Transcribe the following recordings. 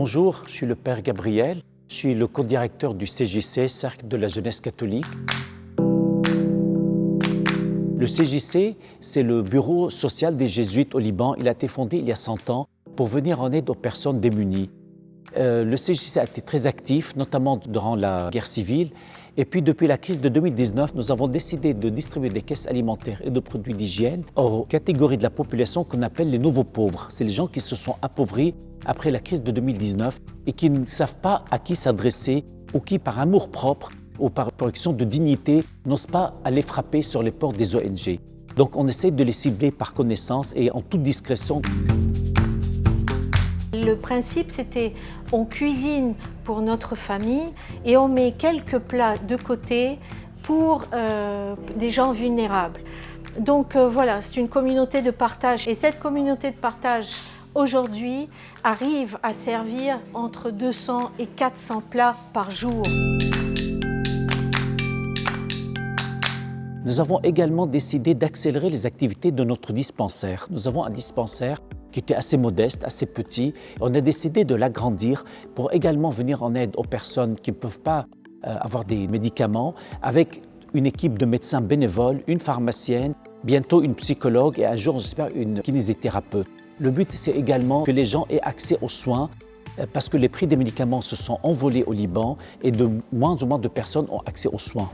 Bonjour, je suis le Père Gabriel, je suis le co-directeur du CJC, Cercle de la Jeunesse Catholique. Le CJC, c'est le bureau social des Jésuites au Liban. Il a été fondé il y a 100 ans pour venir en aide aux personnes démunies. Le CJC a été très actif, notamment durant la guerre civile. Et puis, depuis la crise de 2019, nous avons décidé de distribuer des caisses alimentaires et de produits d'hygiène aux catégories de la population qu'on appelle les nouveaux pauvres. C'est les gens qui se sont appauvris après la crise de 2019 et qui ne savent pas à qui s'adresser ou qui, par amour-propre ou par protection de dignité, n'osent pas aller frapper sur les portes des ONG. Donc, on essaie de les cibler par connaissance et en toute discrétion. Le principe, c'était on cuisine pour notre famille et on met quelques plats de côté pour des gens vulnérables. Donc voilà, c'est une communauté de partage. Et cette communauté de partage, aujourd'hui, arrive à servir entre 200 et 400 plats par jour. Nous avons également décidé d'accélérer les activités de notre dispensaire. Nous avons un dispensaire qui était assez modeste, assez petit. On a décidé de l'agrandir pour également venir en aide aux personnes qui ne peuvent pas avoir des médicaments, avec une équipe de médecins bénévoles, une pharmacienne, bientôt une psychologue et un jour, j'espère, une kinésithérapeute. Le but, c'est également que les gens aient accès aux soins parce que les prix des médicaments se sont envolés au Liban et de moins en moins de personnes ont accès aux soins.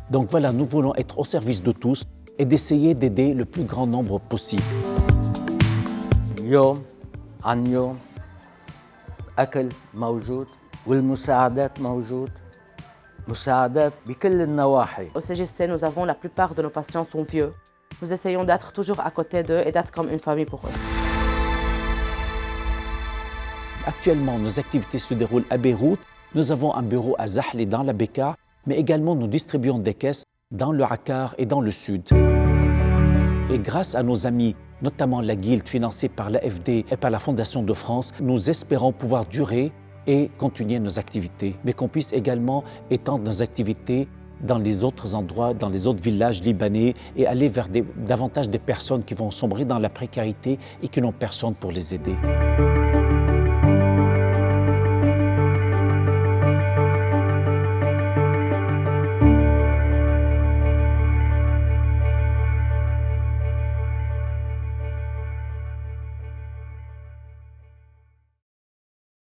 Donc voilà, nous voulons être au service de tous et d'essayer d'aider le plus grand nombre possible. يوم عن يوم أكل موجود والمساعدات موجود مساعدات بكل النواحي. Au CJC, nous avons la plupart de nos patients sont vieux. Nous essayons d'être toujours à côté d'eux et d'être comme une famille pour eux. Actuellement, nos activités se déroulent à Beyrouth. Nous avons un bureau à Zahli dans la Bekaa, mais également nous distribuons des caisses dans le Akkar et dans le sud. Et grâce à nos amis, notamment la Guilde financée par l'AFD et par la Fondation de France, nous espérons pouvoir durer et continuer nos activités, mais qu'on puisse également étendre nos activités dans les autres endroits, dans les autres villages libanais et aller vers davantage de personnes qui vont sombrer dans la précarité et qui n'ont personne pour les aider.